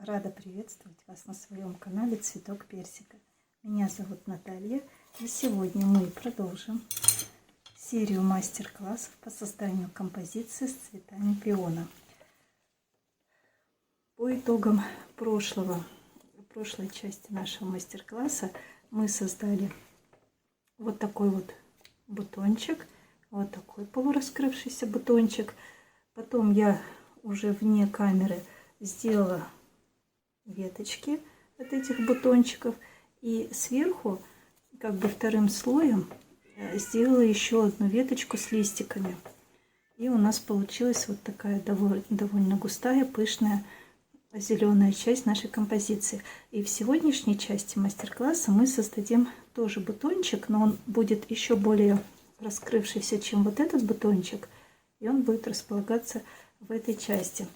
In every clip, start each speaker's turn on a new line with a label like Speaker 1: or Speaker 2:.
Speaker 1: Рада приветствовать вас на своем канале Цветок Персика. Меня зовут Наталья, и сегодня мы продолжим серию мастер-классов по созданию композиции с цветами пиона. По итогам прошлой части нашего мастер-класса мы создали вот такой вот бутончик, вот такой полураскрывшийся бутончик. Потом я уже вне камеры сделала веточки от этих бутончиков, и сверху как бы вторым слоем сделала еще одну веточку с листиками, и у нас получилась вот такая довольно густая, пышная зеленая часть нашей композиции. И в сегодняшней части мастер-класса мы создадим тоже бутончик, но он будет еще более раскрывшийся, чем вот этот бутончик, и он будет располагаться в этой части.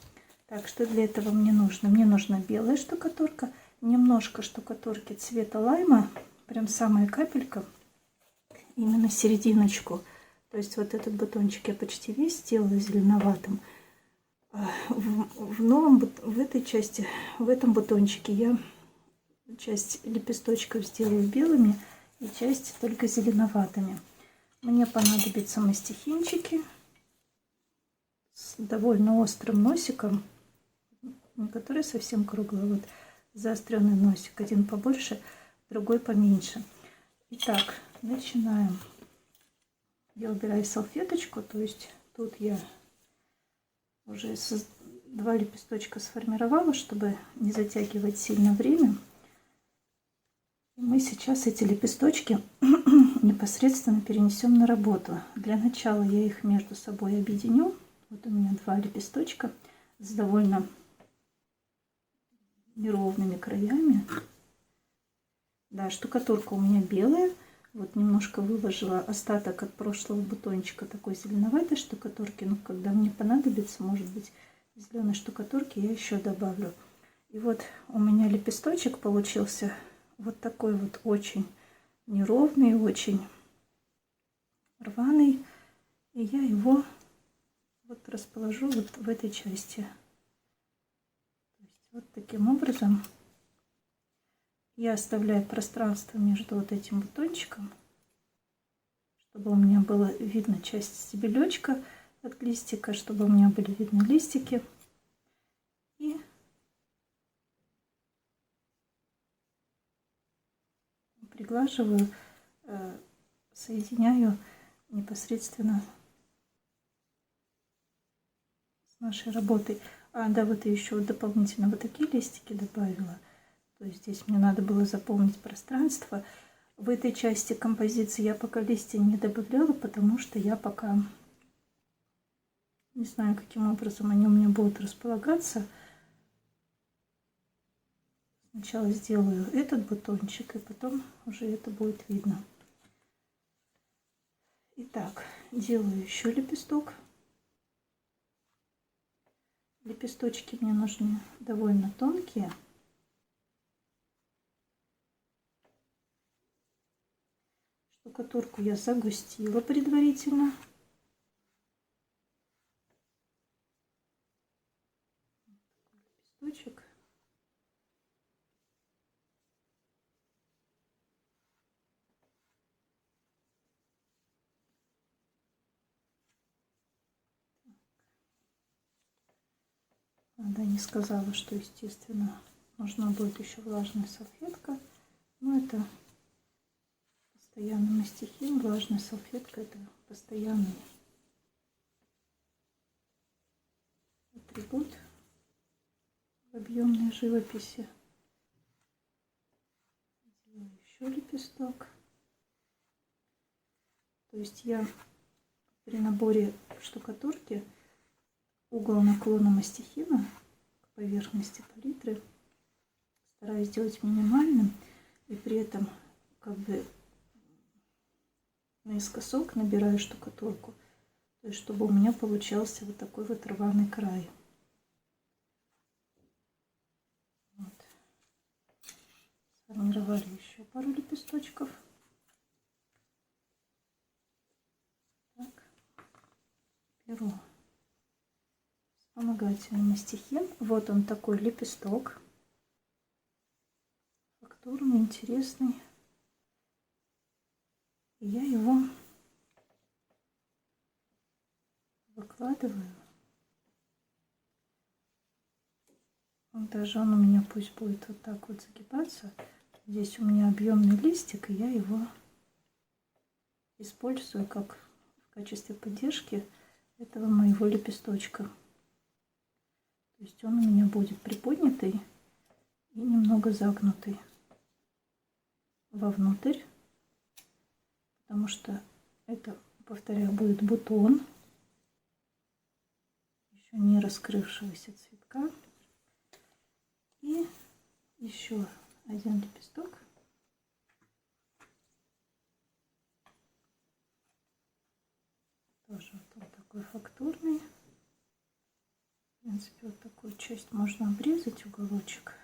Speaker 1: Так, что для этого мне нужно? Мне нужна белая штукатурка, немножко штукатурки цвета лайма, прям самая капелька, именно серединочку. То есть вот этот бутончик я почти весь сделала зеленоватым. В этой части, в этом бутончике я часть лепесточков сделаю белыми и часть только зеленоватыми. Мне понадобятся мастихинчики с довольно острым носиком, который совсем круглый. Вот заостренный носик, один побольше, другой поменьше. Итак, начинаем. Я убираю салфеточку, то есть тут я уже два лепесточка сформировала, чтобы не затягивать сильно время. И мы сейчас эти лепесточки непосредственно перенесем на работу. Для начала я их между собой объединю. Вот у меня два лепесточка с довольно неровными краями. Да, штукатурка у меня белая. Вот немножко выложила остаток от прошлого бутончика такой зеленоватой штукатурки. Но когда мне понадобится, может быть, зеленой штукатурки я еще добавлю. И вот у меня лепесточек получился вот такой вот очень неровный, очень рваный. И я его вот расположу вот в этой части. Вот таким образом я оставляю пространство между вот этим бутончиком, чтобы у меня было видно часть стебелечка от листика, чтобы у меня были видны листики. И приглаживаю, соединяю непосредственно с нашей работой. Да, вот еще дополнительно вот такие листики добавила. То есть здесь мне надо было заполнить пространство. В этой части композиции я пока листья не добавляла, потому что я пока не знаю, каким образом они у меня будут располагаться. Сначала сделаю этот бутончик, и потом уже это будет видно. Итак, делаю еще лепесток. Лепесточки мне нужны довольно тонкие. Штукатурку я загустила предварительно. Лепесточек. Да, не сказала, что, естественно, нужна будет еще влажная салфетка. Но это постоянный мастихин, влажная салфетка, это постоянный атрибут в объемной живописи. Делаю еще лепесток. То есть я при наборе штукатурки угол наклона мастихина к поверхности палитры стараюсь сделать минимальным, и при этом как бы наискосок набираю штукатурку, то есть чтобы у меня получался вот такой вот рваный край. Вот. Сформировали еще пару лепесточков. Так. Беру вспомогательный мастихин. Вот он такой лепесток. фактурный, интересный. И я его выкладываю. Вот даже он у меня пусть будет вот так вот загибаться. Здесь у меня объемный листик, и я его использую как в качестве поддержки этого моего лепесточка. То есть он у меня будет приподнятый и немного загнутый вовнутрь, потому что это, повторяю, будет бутон еще не раскрывшегося цветка. И еще один лепесток. Тоже вот он такой фактурный. В принципе, вот такую часть можно обрезать, уголочек,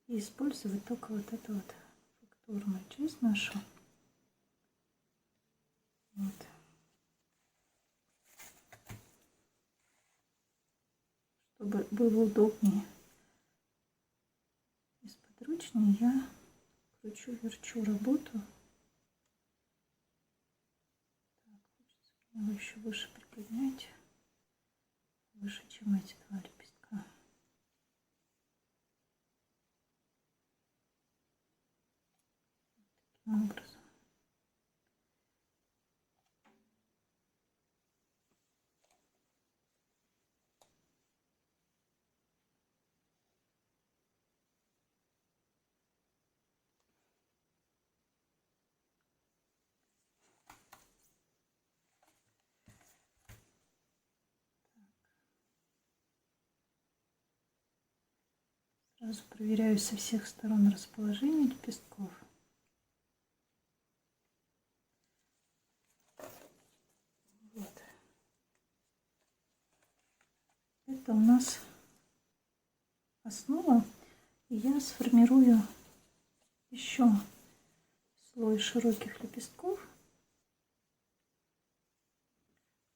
Speaker 1: и использовать только вот эту вот фактурную часть нашу. Вот. Чтобы было удобнее и сподручнее, я кручу-верчу работу. Так, хочется его еще выше приподнять, выше, чем эти два лепестка. Таким образом. Сразу проверяю со всех сторон расположение лепестков. Вот. Это у нас основа. И я сформирую еще слой широких лепестков,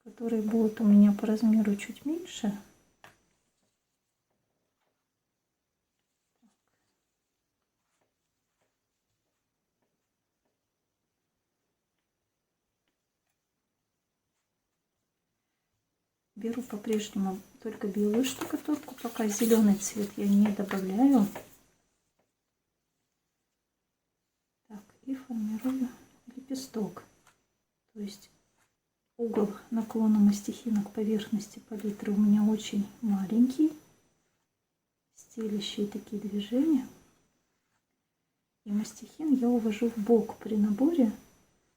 Speaker 1: которые будут у меня по размеру чуть меньше. Беру по-прежнему только белую штукатурку, пока зеленый цвет я не добавляю. Так, и формирую лепесток. То есть угол наклона мастихина к поверхности палитры у меня очень маленький. Стелящие такие движения. И мастихин я увожу в бок при наборе,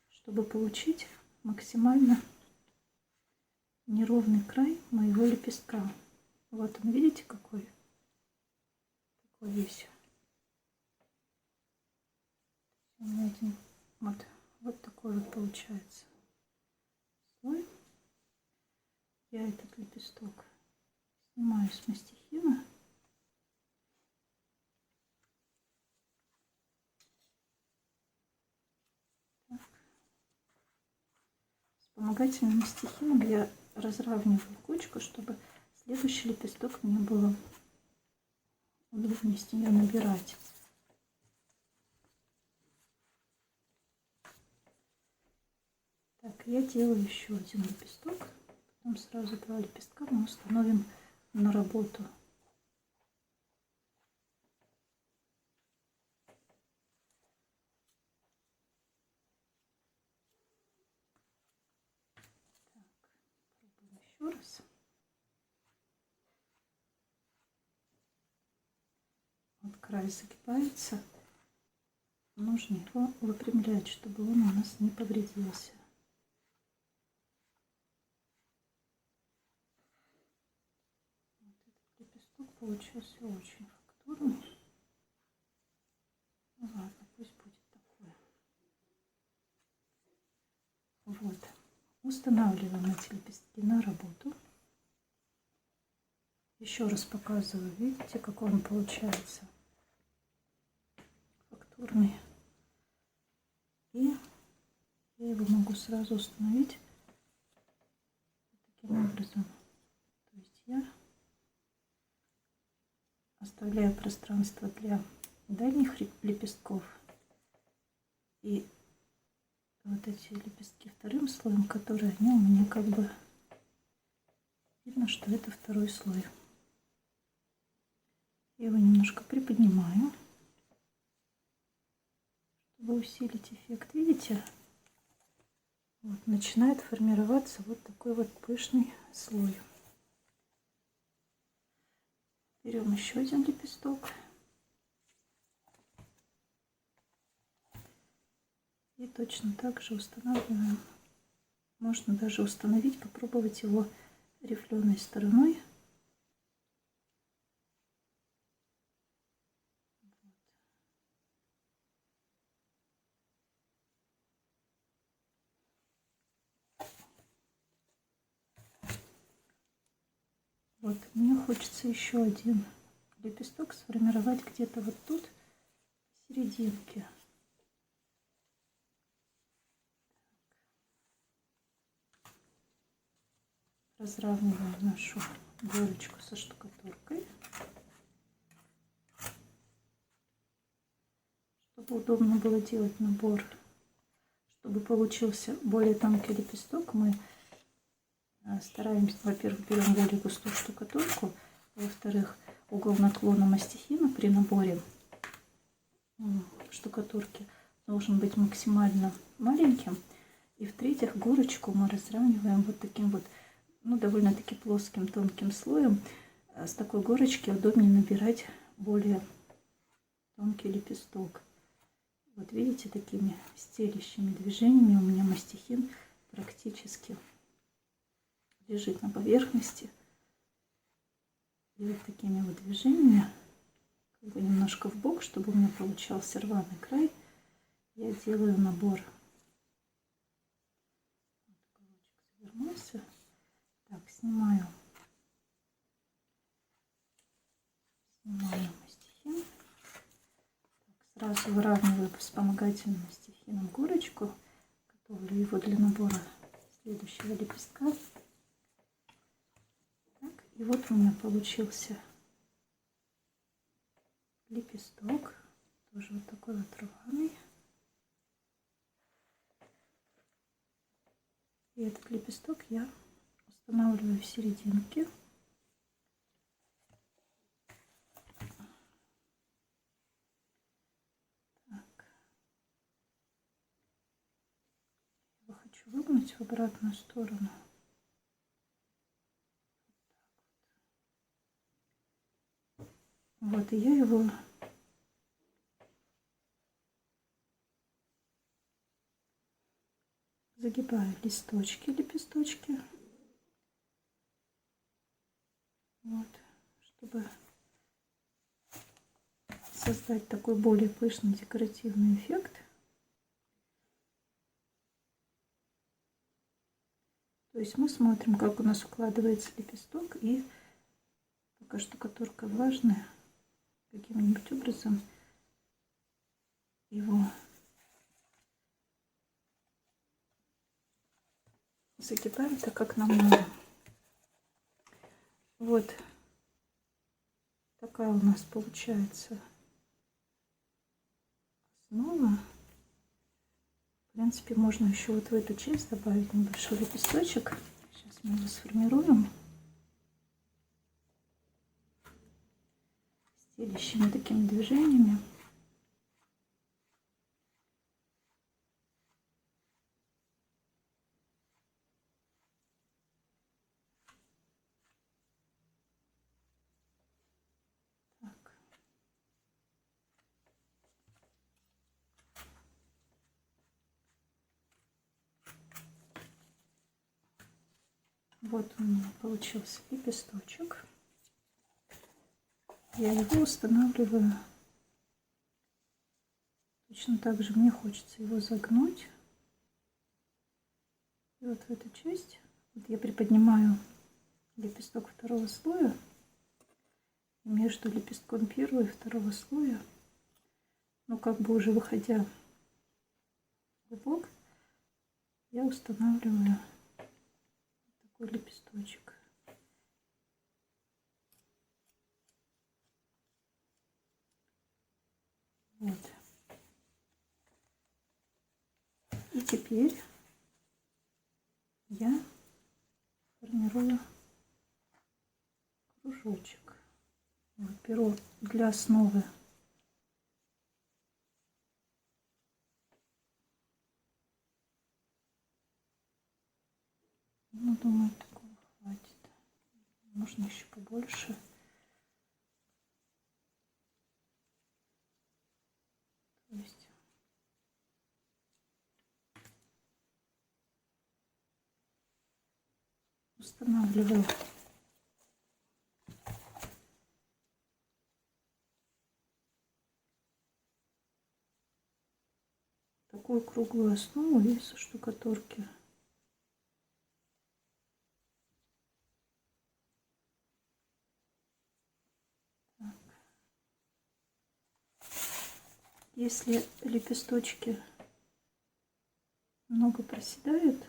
Speaker 1: чтобы получить максимально неровный край моего лепестка. Вот он, видите, какой? Такой весь. У меня один, вот такой вот получается слой. Я этот лепесток снимаю с мастихина. Так. Вспомогательным мастихином я разравниваю кучку, чтобы следующий лепесток мне было удобнее с нее набирать. Так, я делаю еще один лепесток, потом сразу два лепестка мы установим на работу. Так, пробуем еще раз. Вот край загибается. Нужно его выпрямлять, чтобы он у нас не повредился. Вот этот лепесток получился очень фактурный. Ну ладно, пусть будет такой. Вот. Устанавливаем эти лепестки на работу. Еще раз показываю, видите, какой он получается фактурный. И я его могу сразу установить таким образом. То есть я оставляю пространство для дальних лепестков и вот эти лепестки вторым слоем, которые они у меня как бы видно, что это второй слой. Я его немножко приподнимаю, чтобы усилить эффект. Видите? Вот, начинает формироваться вот такой вот пышный слой. Берем еще один лепесток. И точно так же устанавливаем. Можно даже установить, попробовать его рифленой стороной. Вот, мне хочется еще один лепесток сформировать где-то вот тут, в серединке. Разравниваем нашу горочку со штукатуркой, чтобы удобно было делать набор. Чтобы получился более тонкий лепесток, мы стараемся, во-первых, берем более густую штукатурку, во-вторых, угол наклона мастихина при наборе штукатурки должен быть максимально маленьким. И в-третьих, горочку мы разравниваем вот таким вот, ну, довольно-таки плоским тонким слоем. С такой горочки удобнее набирать более тонкий лепесток. Вот видите, такими стелящими движениями у меня мастихин практически лежит на поверхности. И вот такими вот движениями, как бы немножко в бок, чтобы у меня получался рваный край, я делаю набор. Завернулся. Так, снимаю мастихин. Так, сразу выравниваю вспомогательным мастихином горочку, готовлю его для набора следующего лепестка. Так, и вот у меня получился лепесток, тоже вот такой вот рваный. И этот лепесток я устанавливаю в серединке. Так. Я хочу выгнуть в обратную сторону. Вот, и я его загибаю лепесточки, вот, чтобы создать такой более пышный декоративный эффект. То есть мы смотрим, как у нас укладывается лепесток, и пока штукатурка влажная, каким-нибудь образом его загибаем так, как нам надо. Вот такая у нас получается основа. В принципе, можно еще вот в эту часть добавить небольшой лепесточек. Сейчас мы его сформируем стелящими такими движениями. Вот у меня получился лепесточек. Я его устанавливаю. Точно так же мне хочется его загнуть. И вот в эту часть вот я приподнимаю лепесток второго слоя. И между лепестком первого и второго слоя, ну как бы уже выходя в бок, я устанавливаю такой лепесточек. теперь я формирую кружочек. Вот, беру для основы думаю, такого хватит. Можно еще побольше. То есть устанавливаю такую круглую основу из штукатурки. Так. Если лепесточки много проседают,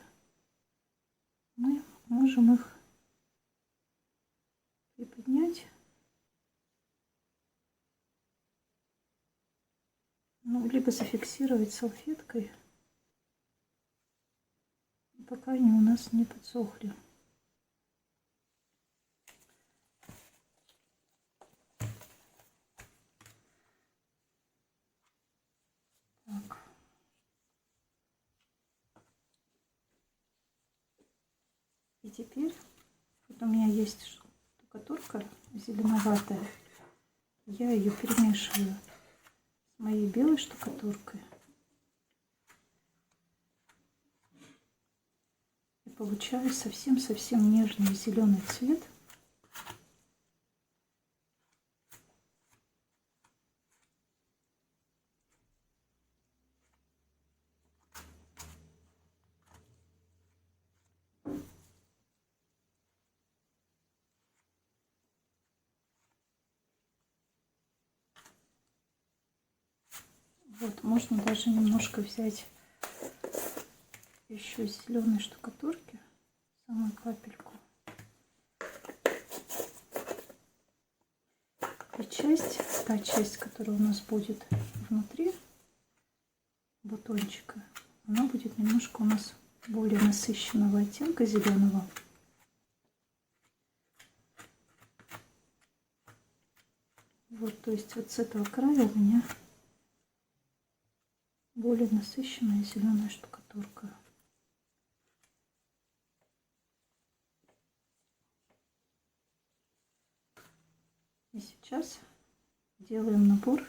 Speaker 1: мы можем их приподнять, ну, либо зафиксировать салфеткой, пока они у нас не подсохли. Так. И теперь вот у меня есть штукатурка зеленоватая. Я ее перемешиваю с моей белой штукатуркой. И получаю совсем-совсем нежный зеленый цвет. Вот, можно даже немножко взять еще зеленой штукатурки, самую капельку. И та часть, которая у нас будет внутри бутончика, она будет немножко у нас более насыщенного оттенка зеленого. Вот, то есть вот с этого края у меня более насыщенная зеленая штукатурка. И сейчас делаем набор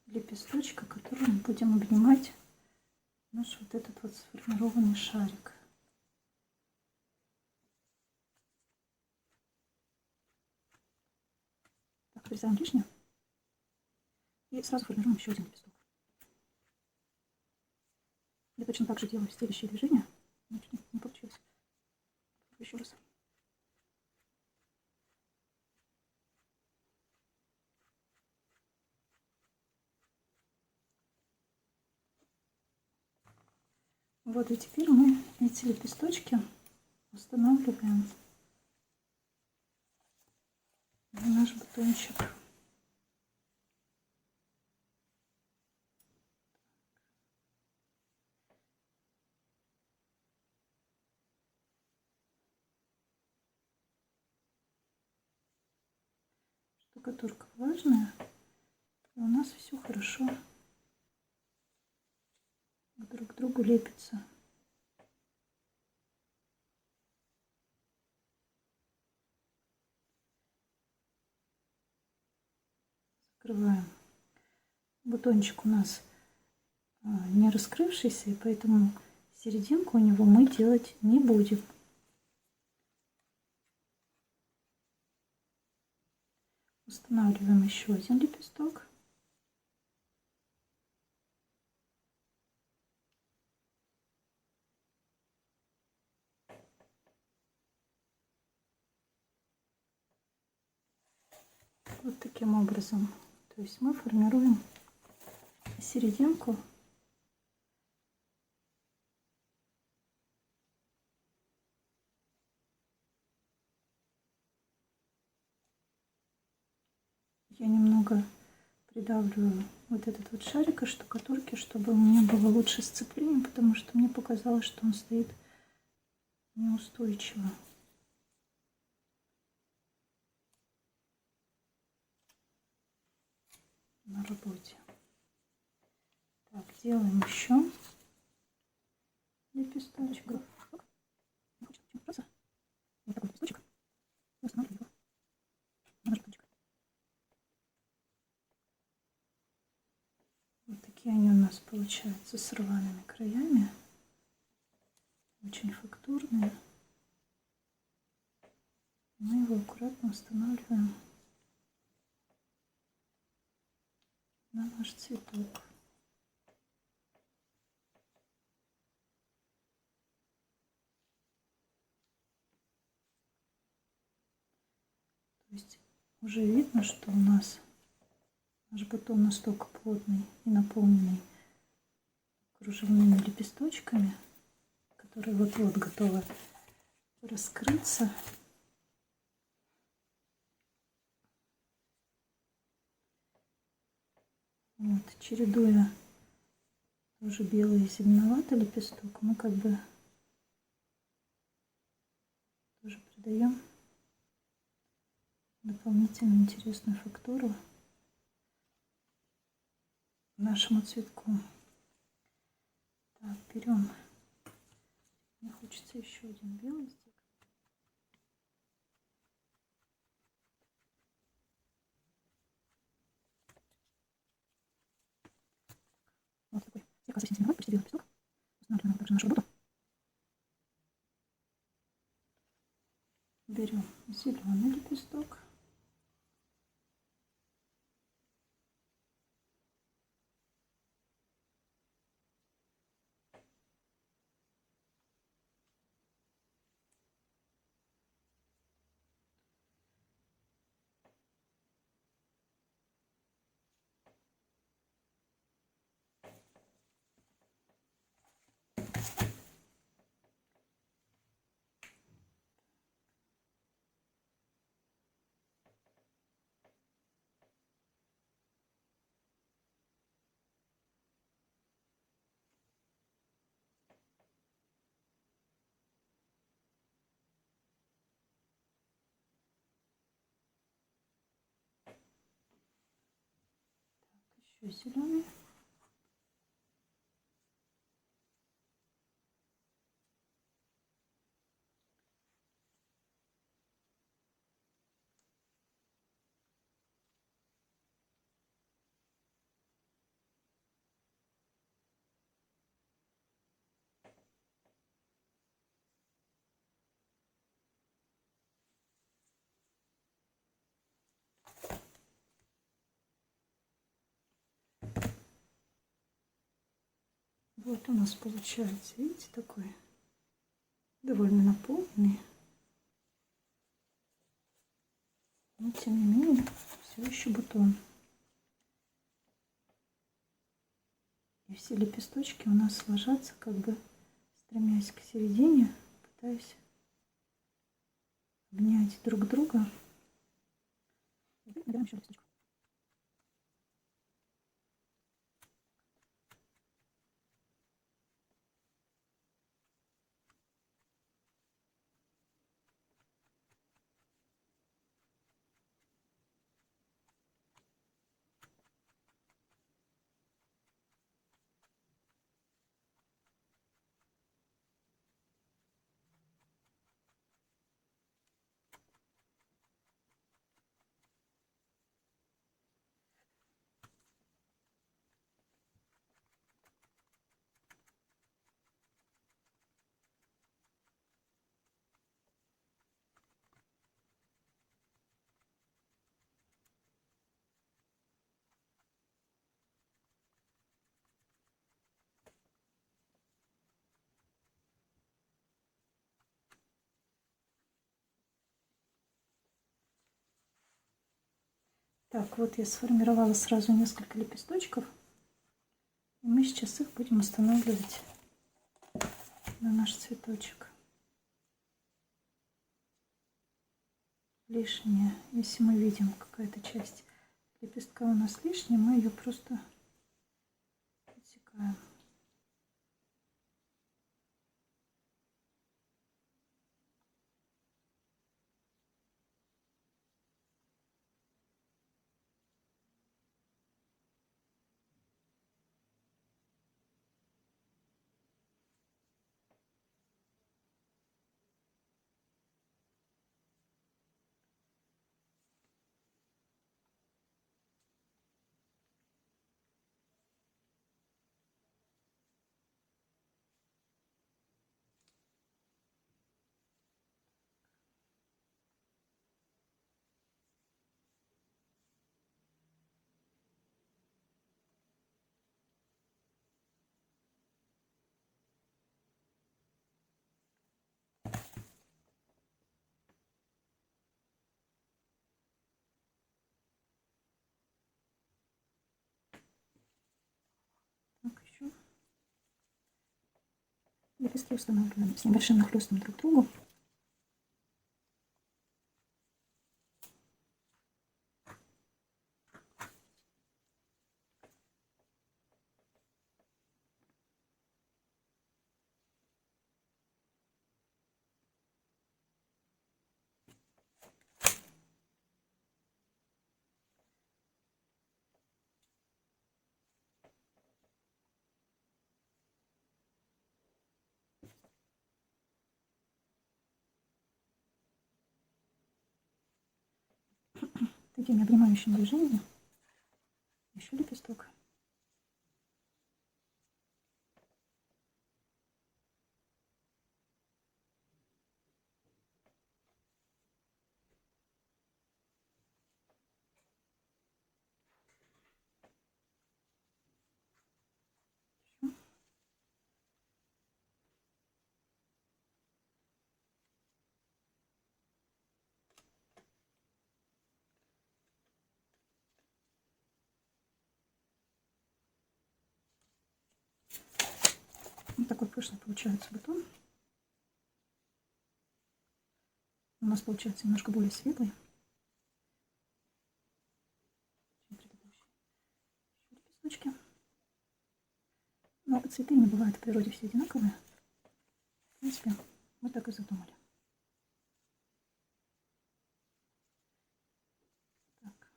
Speaker 1: лепесточка, который мы будем обнимать наш вот этот вот сформированный шарик. Так, вырезаем лишнее и сразу формируем еще один лепесток. Я точно так же делаю следующее движение. Значит, не получилось. Еще раз. Вот и теперь мы эти лепесточки устанавливаем на наш бутончик. Штукатурка влажная, и у нас все хорошо друг к другу лепится. Закрываем. Бутончик у нас не раскрывшийся, и поэтому серединку у него мы делать не будем. Устанавливаем еще один лепесток. Вот таким образом. То есть мы формируем серединку. Я немного придавливаю вот этот вот шарик из штукатурки, чтобы у меня было лучше сцепление, потому что мне показалось, что он стоит неустойчиво. На работе. Так, делаем еще лепесточек. Вот такой лепесточек. Устанавливаю его на ножичек. Вот такие они у нас получаются с рваными краями. Очень фактурные. Мы его аккуратно устанавливаем на наш цветок. То есть уже видно, что у нас наш бутон настолько плотный и наполненный кружевными лепесточками, которые вот-вот готовы раскрыться. Вот, чередуя тоже белый и зеленоватый лепесток, мы как бы тоже придаем дополнительную интересную фактуру нашему цветку. Так, берем. Мне хочется еще один белый сделать. Вот такой слегка совсем зеленоватый, почти белый лепесток. Устанавливаем также нашу работу. Берем зеленый лепесток. Еще зеленый. Вот у нас получается, видите, такой довольно наполненный, но тем не менее все еще бутон. И все лепесточки у нас ложатся, как бы стремясь к середине, пытаясь обнять друг друга. Набираем еще лепесточку. Так, вот я сформировала сразу несколько лепесточков. И мы сейчас их будем устанавливать на наш цветочек. Лишнее, если мы видим какая-то часть лепестка у нас лишняя, мы ее просто отсекаем. Так, еще. Лепестки устанавливаем с небольшим нахлестом друг к другу. Такими обнимающими движениями. Еще лепесток. Вот такой пышный получается бутон. У нас получается немножко более светлый. Лепесточки. Но цветы не бывают в природе все одинаковые. В принципе, мы так и задумали. Так.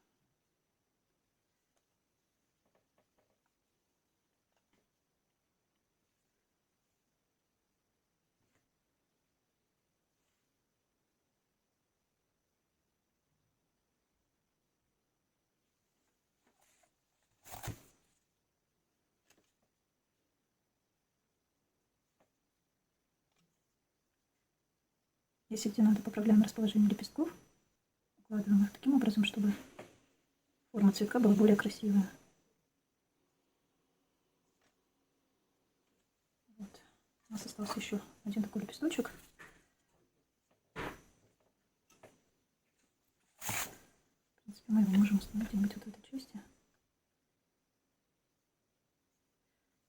Speaker 1: Если где надо, поправляем расположение лепестков. Укладываем их таким образом, чтобы форма цветка была более красивая. Вот. У нас остался еще один такой лепесточек. В принципе, мы его можем установить где-нибудь вот в этой части.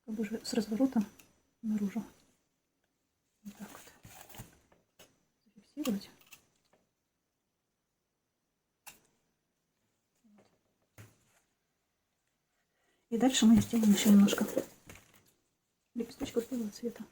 Speaker 1: Как бы уже с разворотом наружу. Вот так вот. Зафиксировать. И дальше мы сделаем еще немножко лепесточков белого цвета.